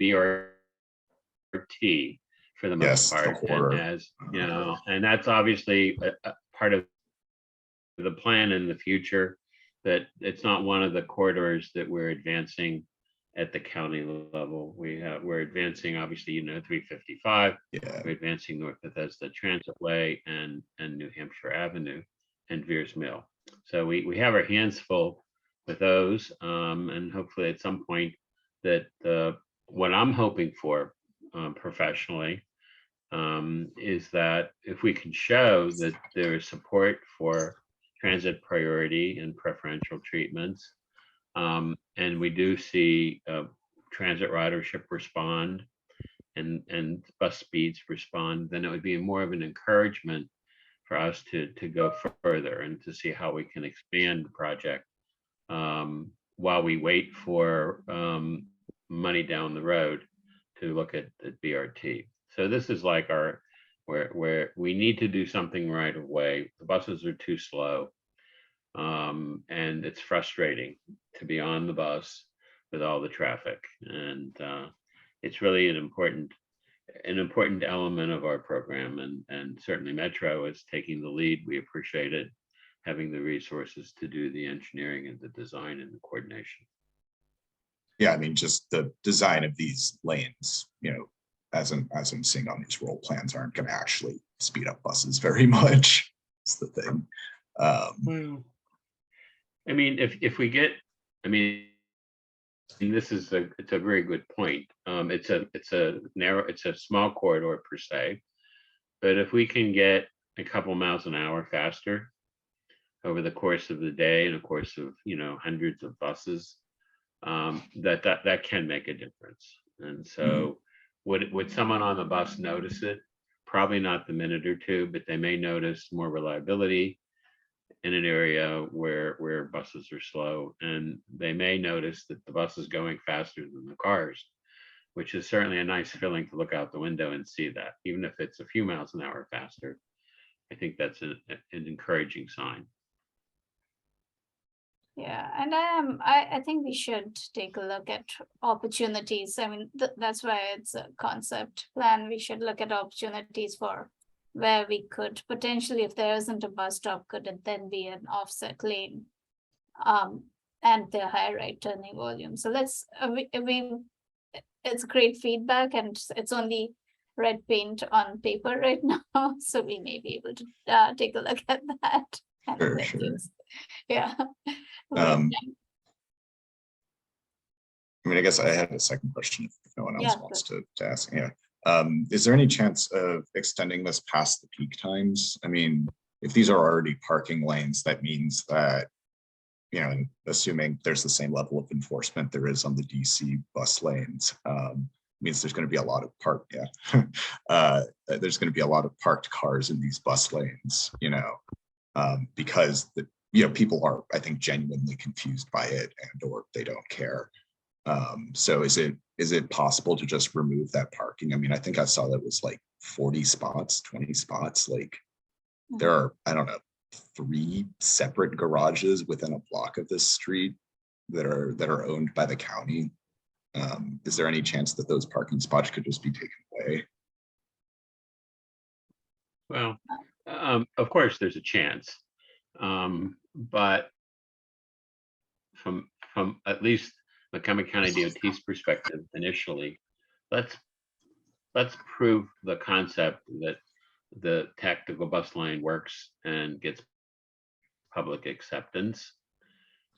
BRT for the most part, and as you know, and that's obviously a part of the plan in the future. That it's not one of the corridors that we're advancing at the county level. We're advancing, obviously, you know, 355. Yeah. We're advancing North Bethesda Transitway and New Hampshire Avenue and Veers Mill. So we have our hands full with those, and hopefully at some point that what I'm hoping for professionally is that if we can show that there is support for transit priority and preferential treatments, and we do see transit ridership respond and bus speeds respond, then it would be more of an encouragement for us to go further and to see how we can expand the project while we wait for money down the road to look at the BRT. So this is like where we need to do something right away. The buses are too slow. And it's frustrating to be on the bus with all the traffic, and it's really an important element of our program, and certainly Metro is taking the lead. We appreciate it, having the resources to do the engineering and the design and the coordination. Yeah, I mean, just the design of these lanes, you know, as I'm seeing on these role plans, aren't going to actually speed up buses very much. That's the thing. Well, I mean, if we get, I mean, it's a very good point. It's a small corridor per se, but if we can get a couple miles an hour faster over the course of the day and of course of, you know, hundreds of buses, that can make a difference. And so would someone on the bus notice it? Probably not the minute or two, but they may notice more reliability in an area where buses are slow, and they may notice that the bus is going faster than the cars, which is certainly a nice feeling to look out the window and see that, even if it's a few miles an hour faster. I think that's an encouraging sign. Yeah, and I think we should take a look at opportunities. I mean, that's why it's a concept plan. We should look at opportunities for where we could potentially, if there isn't a bus stop, could it then be an offset lane, and the high right turning volume. So I mean, it's great feedback, and it's only red paint on paper right now, so we may be able to take a look at that. Sure. Yeah. I mean, I guess I had a second question if no one else wants to ask. Yeah. Is there any chance of extending this past the peak times? I mean, if these are already parking lanes, that means that and assuming there's the same level of enforcement there is on the DC bus lanes, means there's going to be a lot of there's going to be a lot of parked cars in these bus lanes, because people are, I think, genuinely confused by it or they don't care. So is it possible to just remove that parking? I mean, I think I saw that was like 40 spots, 20 spots. Like there are, I don't know, 3 separate garages within a block of this street that are owned by the county. Is there any chance that those parking spots could just be taken away? Well, of course, there's a chance, but from at least Montgomery County DOT's perspective, initially, let's prove the concept that the tactical bus lane works and gets public acceptance.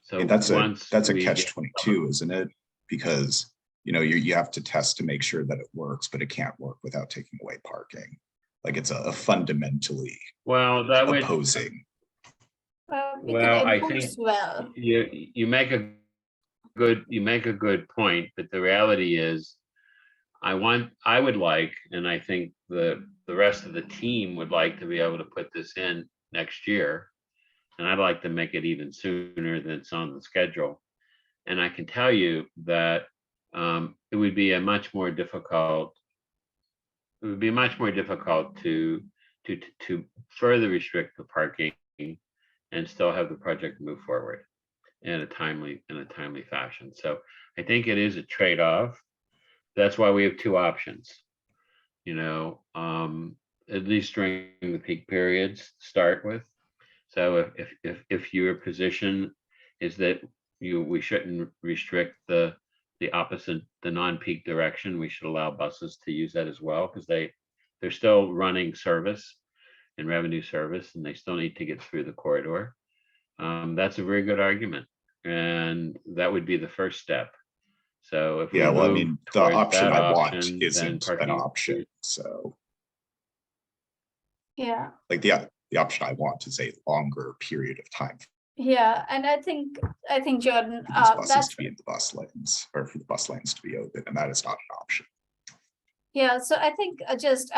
So And that's a once we get- catch-22, isn't it? Because you have to test to make sure that it works, but it can't work without taking away parking. Like it's a fundamentally Well, that would opposing. We Well, could I enforce think well. you make a good point, but the reality is, I would like, and I think the rest of the team would like to be able to put this in next year, and I'd like to make it even sooner than it's on the schedule. And I can tell you that it would be much more difficult to further restrict the parking and still have the project move forward in a timely fashion. So I think it is a trade-off. That's why we have 2 options. At least during the peak periods to start with. So if your position is that we shouldn't restrict the non-peak direction, we should allow buses to use that as well, because they're still running service and revenue service, and they still need to get through the corridor. That's a very good argument, and that would be the first step. So if we Yeah, well, I move mean, the towards option that I want option, then isn't an parking- option. So Yeah, like the option I want is a longer period of time yeah, and I think Jordan, for these buses that's to be in the bus lanes, or for the bus lanes to be open, and that is not an option. yeah. So I think just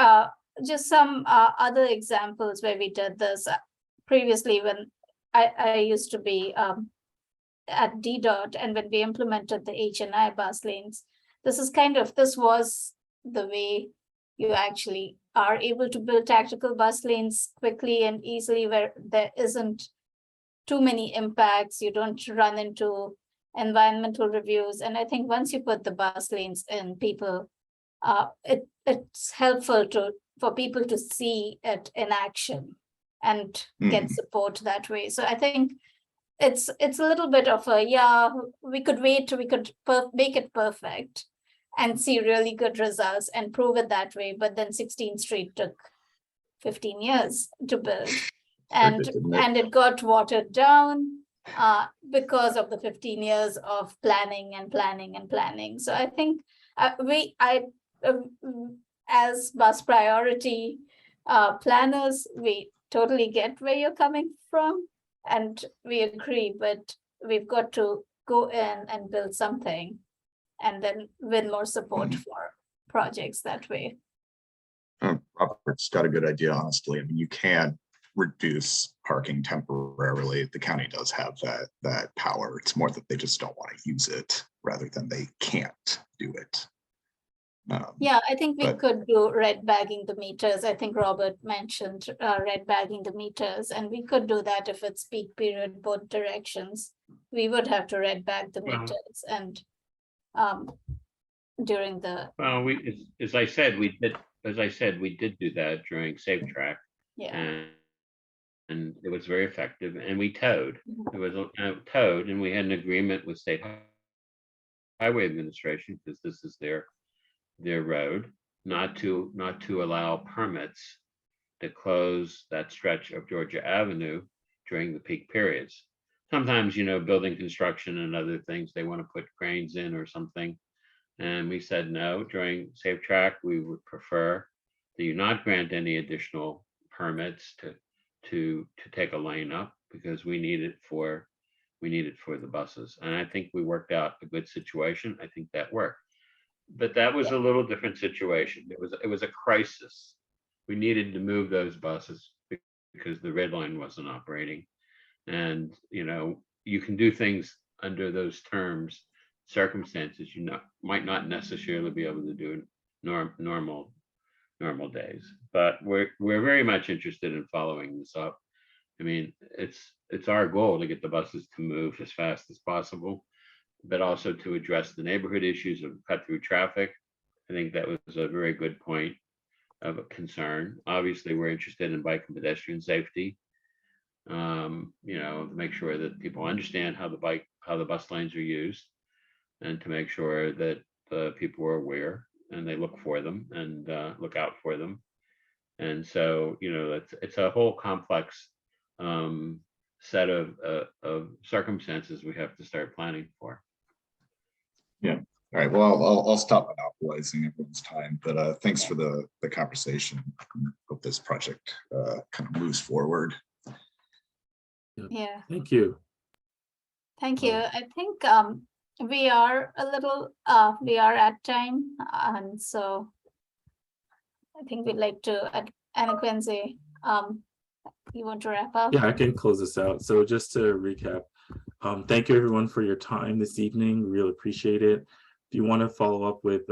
some other examples where we did this previously when I used to be at DDOT, and when we implemented the H&I bus lanes, this was the way you actually are able to build tactical bus lanes quickly and easily, where there isn't too many impacts, you don't run into environmental reviews. And I think once you put the bus lanes in, people, it's helpful for people to see it in action and get support that way. So I think it's a little bit of we could wait, we could make it perfect and see really good results and prove it that way. But then 16th Street took 15 years to build. And it got watered down because of the 15 years of planning. So I think as bus priority planners, we totally get where you're coming from, and we agree, but we've got to go in and build something and then win more support for projects that way. Robert's got a good idea, honestly. I mean, you can reduce parking temporarily. The county does have that power. It's more that they just don't want to use it rather than they can't do it. Yeah, I think we could do red bagging the meters. I think Robert mentioned red bagging the meters, and we could do that if it's peak period, both directions. We would have to red bag the meters, and during the. Well, as I said, we did do that during Safe Track. Yeah. And it was very effective, and we towed. It was towed, and we had an agreement with State Highway Administration, because this is their road, not to allow permits to close that stretch of Georgia Avenue during the peak periods. Sometimes, building construction and other things, they want to put cranes in or something. And we said no, during Safe Track, we would prefer that you not grant any additional permits to take a lane up, because we need it for we needed for the buses. And I think we worked out a good situation. I think that worked. But that was a little different situation. It was a crisis. We needed to move those buses because the red line wasn't operating. And, you know, you can do things under those terms, circumstances you might not necessarily be able to do normal days. But we're very much interested in following this up. I mean, it's our goal to get the buses to move as fast as possible, but also to address the neighborhood issues of cut through traffic. I think that was a very good point of a concern. Obviously, we're interested in bike and pedestrian safety. You know, to make sure that people understand how the bus lanes are used, and to make sure that people are aware and they look for them and look out for them. And so, you know, it's a whole complex set of circumstances we have to start planning for. Yeah. All right. Well, I'll stop monopolizing everyone's time, but thanks for the conversation. Hope this project kind of moves forward. Yeah, Thank you. thank you. I think we are at time, and so I think we'd like to, Anna Quincy, you want to wrap up? Yeah, I can close this out. So just to recap, thank you everyone for your time this evening. Really appreciate it. If you want to follow up with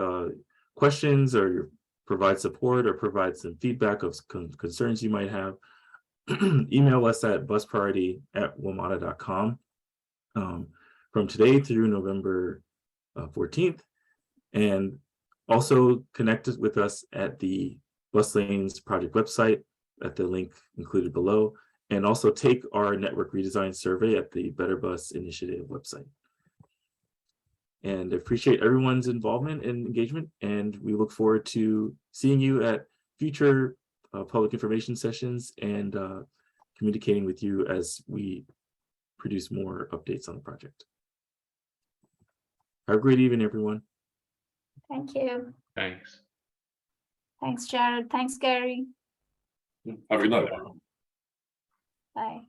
questions or provide support or provide some feedback of concerns you might have, email us at buspriority@wamata.com from today through November 14th. And also connect with us at the Bus Lanes Project website at the link included below, and also take our network redesign survey at the Better Bus Initiative website. And appreciate everyone's involvement and engagement, and we look forward to seeing you at future public information sessions and communicating with you as we produce more updates on the project. Have a great evening, everyone. Thank you. Thanks. Thanks, Jared. Thanks, Gary. Have a good night. Bye.